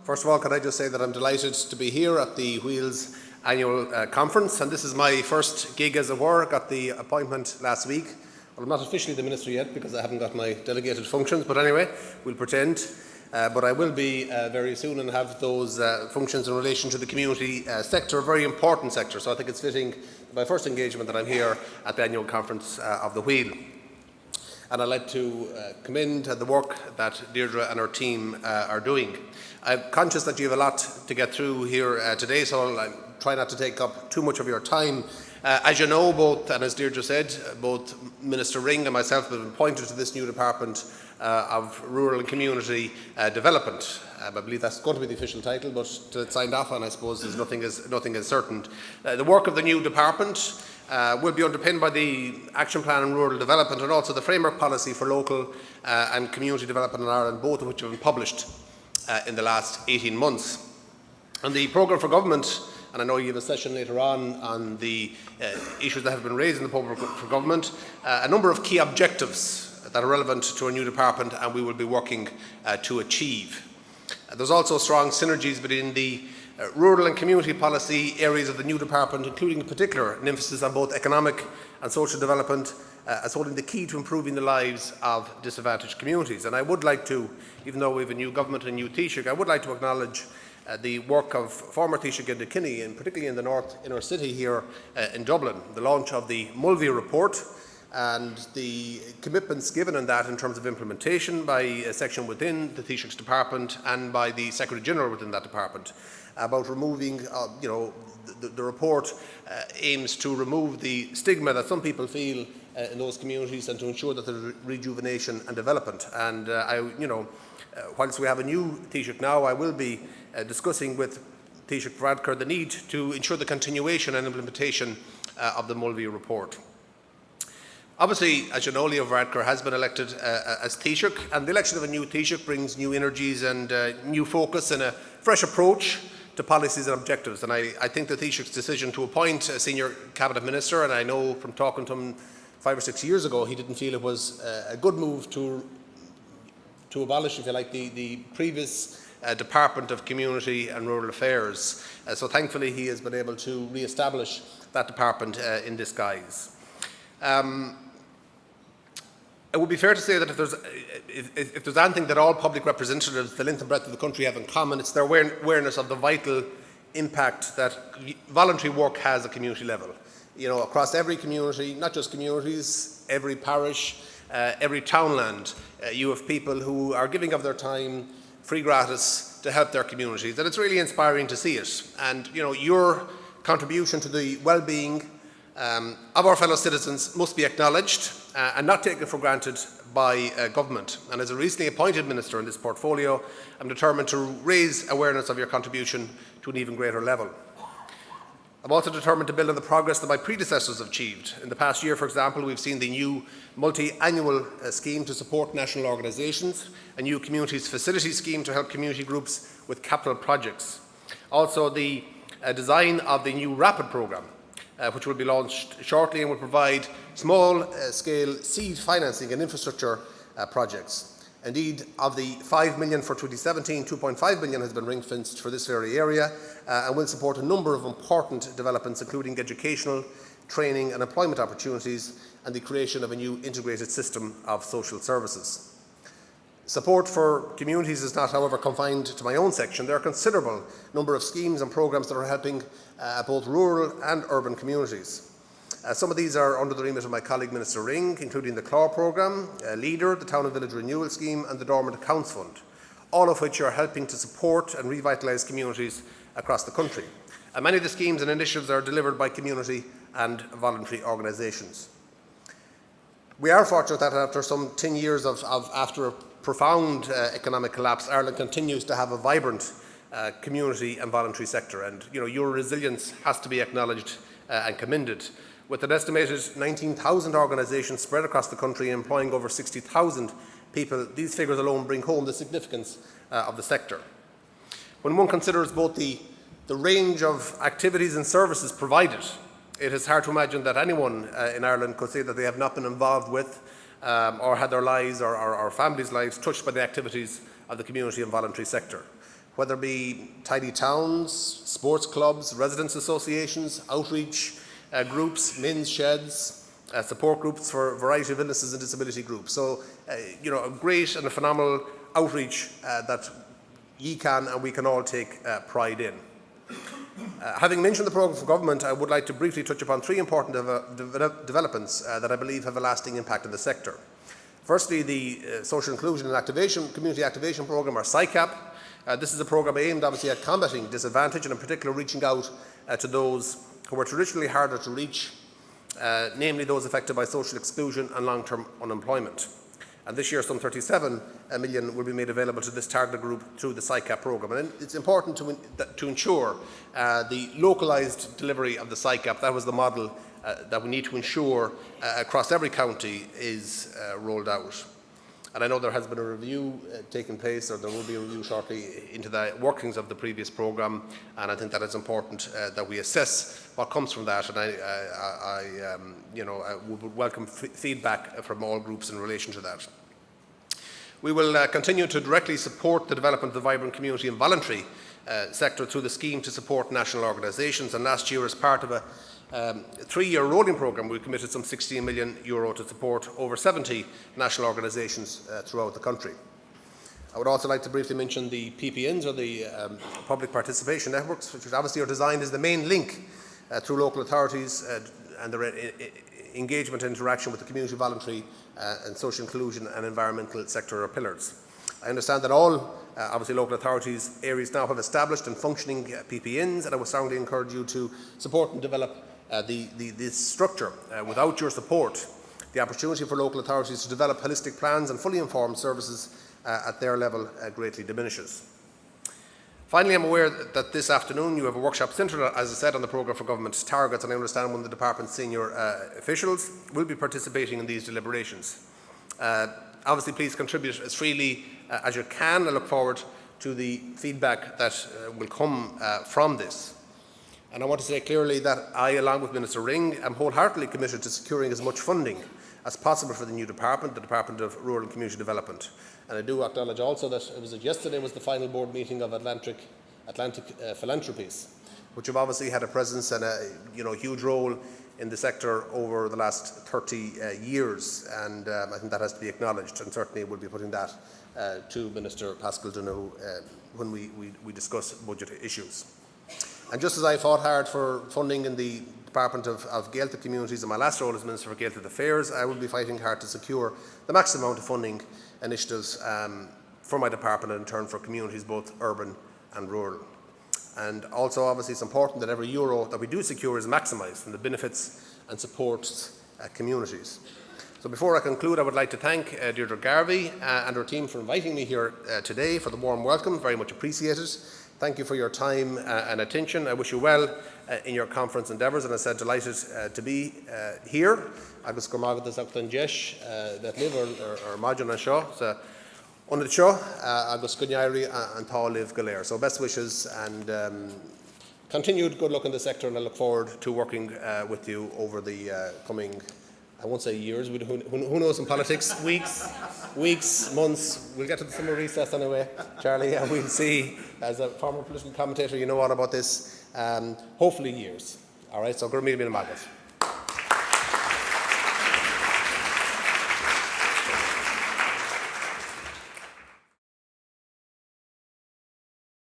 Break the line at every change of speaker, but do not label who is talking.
First of all, can I just say that I'm delighted to be here at the Wheels annual conference, and this is my first gig, as it were. I got the appointment last week. Well, I'm not officially the Minister yet because I haven't got my delegated functions, but anyway, we'll pretend. But I will be very soon and have those functions in relation to the community sector, a very important sector. So I think it's fitting, my first engagement, that I'm here at the annual conference of the Wheel. And I'd like to commend the work that Deirdre and her team are doing. I'm conscious that you have a lot to get through here today, so I'll try not to take up too much of your time. As you know, both, and as Deirdre said, both Minister Ring and myself have been appointed to this new Department of Rural and Community Development. I believe that's going to be the official title, but it's signed off on, I suppose, nothing is certain. The work of the new department will be underpinned by the Action Plan on Rural Development and also the Framework Policy for Local and Community Development in Ireland, both of which have been published in the last 18 months. And the programme for government, and I know you have a session later on the issues that have been raised in the programme for government, a number of key objectives that are relevant to a new department and we will be working to achieve. There's also strong synergies between the rural and community policy areas of the new department, including in particular an emphasis on both economic and social development as holding the key to improving the lives of disadvantaged communities. And I would like to, even though we have a new government and a new Taoiseach, I would like to acknowledge the work of former Taoiseach Kyne, and particularly in the North Inner City here in Dublin, the launch of the Mulvey report and the commitments given in that in terms of implementation by a section within the Taoiseach's department and by the Secretary-General within that department about removing, the report aims to remove the stigma that some people feel in those communities and to ensure that there's rejuvenation and development. And whilst we have a new Taoiseach now, I will be discussing with Taoiseach Varadkar the need to ensure the continuation and implementation of the Mulvey report. Obviously, as you know, Leo Varadkar has been elected as Taoiseach, and the election of a new Taoiseach brings new energies and new focus and a fresh approach to policies and objectives. And I think the Taoiseach's decision to appoint a senior cabinet minister, and I know from talking to him 5 or 6 years ago, he didn't feel it was a good move to abolish, if you like, the previous Department of Community and Rural Affairs. So thankfully he has been able to re-establish that department in this guise. It would be fair to say that if there's anything that all public representatives, the length and breadth of the country, have in common, it's their awareness of the vital impact that voluntary work has at community level. You know, across every community, not just communities, every parish, every townland, you have people who are giving of their time free gratis to help their communities, and it's really inspiring to see it. And your contribution to the well-being of our fellow citizens must be acknowledged and not taken for granted by government. And as a recently appointed minister in this portfolio, I'm determined to raise awareness of your contribution to an even greater level. I'm also determined to build on the progress that my predecessors have achieved. In the past year, for example, we've seen the new multi-annual scheme to support national organisations, a new communities facility scheme to help community groups with capital projects. Also, the design of the new RAPID programme, which will be launched shortly and will provide small-scale seed financing and infrastructure projects. Indeed, of the 5 million for 2017, 2.5 million has been ring-fenced for this very area and will support a number of important developments, including educational, training and employment opportunities and the creation of a new integrated system of social services. Support for communities is not, however, confined to my own section. There are a considerable number of schemes and programmes that are helping both rural and urban communities. Some of these are under the remit of my colleague Minister Ring, including the CLAW programme, LEADER, the Town and Village Renewal Scheme and the Dormant Accounts Fund, all of which are helping to support and revitalise communities across the country. And many of the schemes and initiatives are delivered by community and voluntary organisations. We are fortunate that after some 10 years after a profound economic collapse, Ireland continues to have a vibrant community and voluntary sector, and your resilience has to be acknowledged and commended. With an estimated 19,000 organisations spread across the country employing over 60,000 people, these figures alone bring home the significance of the sector. When one considers both the range of activities and services provided, it is hard to imagine that anyone in Ireland could say that they have not been involved with or had their lives or families' lives touched by the activities of the community and voluntary sector. whether it be tidy towns, sports clubs, residents associations, outreach groups, men's sheds, support groups for a variety of illnesses and disability groups. So, a great and a phenomenal outreach that ye can and we can all take pride in. Having mentioned the programme for government, I would like to briefly touch upon three important developments that I believe have a lasting impact in the sector. Firstly, the Social Inclusion and Activation Community Activation Programme, or SICAP. This is a programme aimed obviously at combating disadvantage and in particular reaching out to those who are traditionally harder to reach, namely those affected by social exclusion and long-term unemployment. And this year some 37 million will be made available to this targeted group through the SICAP programme. And it's important to ensure the localised delivery of the SICAP. That was the model that we need to ensure across every county is rolled out. And I know there has been a review taking place, or there will be a review shortly, into the workings of the previous programme, and I think that it's important that we assess what comes from that, and I would welcome feedback from all groups in relation to that. We will continue to directly support the development of the vibrant community and voluntary sector through the scheme to support national organisations, and last year, as part of a 3-year rolling programme, we committed some €16 million to support over 70 national organisations throughout the country. I would also like to briefly mention the PPNs, or the Public Participation Networks, which obviously are designed as the main link through local authorities and their engagement and interaction with the community, voluntary and social inclusion and environmental sector pillars. I understand that all obviously local authorities areas now have established and functioning PPNs, and I would strongly encourage you to support and develop this structure. Without your support, the opportunity for local authorities to develop holistic plans and fully informed services at their level greatly diminishes. Finally, I'm aware that this afternoon you have a workshop centred, as I said, on the programme for government targets, and I understand one of the department's senior officials will be participating in these deliberations. Obviously, please contribute as freely as you can. I look forward to the feedback that will come from this. And I want to say clearly that I, along with Minister Ring, am wholeheartedly committed to securing as much funding as possible for the new department, the Department of Rural and Community Development. And I do acknowledge also that yesterday was the final board meeting of Atlantic Philanthropies, which have obviously had a presence and a huge role in the sector over the last 30 years, and I think that has to be acknowledged, and certainly we'll be putting that to Minister Pascal Dunoux when we discuss budget issues. And just as I fought hard for funding in the Department of Gaeltacht Communities in my last role as Minister for Gaeltacht Affairs, I will be fighting hard to secure the maximum amount of funding initiatives for my department and in turn for communities both urban and rural. And also, obviously, it's important that every euro that we do secure is maximised and the benefits and supports communities. So before I conclude, I would like to thank Deirdre Garvey and her team for inviting me here today, for the warm welcome, very much appreciated. Thank you for your time and attention. I wish you well in your conference endeavours, and as I said, delighted to be here. Agus go mágad is achtan jesh that live or margin and shaw. On the show, agus Gunyairi and Paul live Galair. So best wishes and continued good luck in the sector, and I look forward to working with you over the coming, I won't say years, who knows in politics, weeks, months. We'll get to the summer recess anyway, Charlie, and we'll see, as a former political commentator, you know all about this, hopefully years. All right, so go meet me in the market.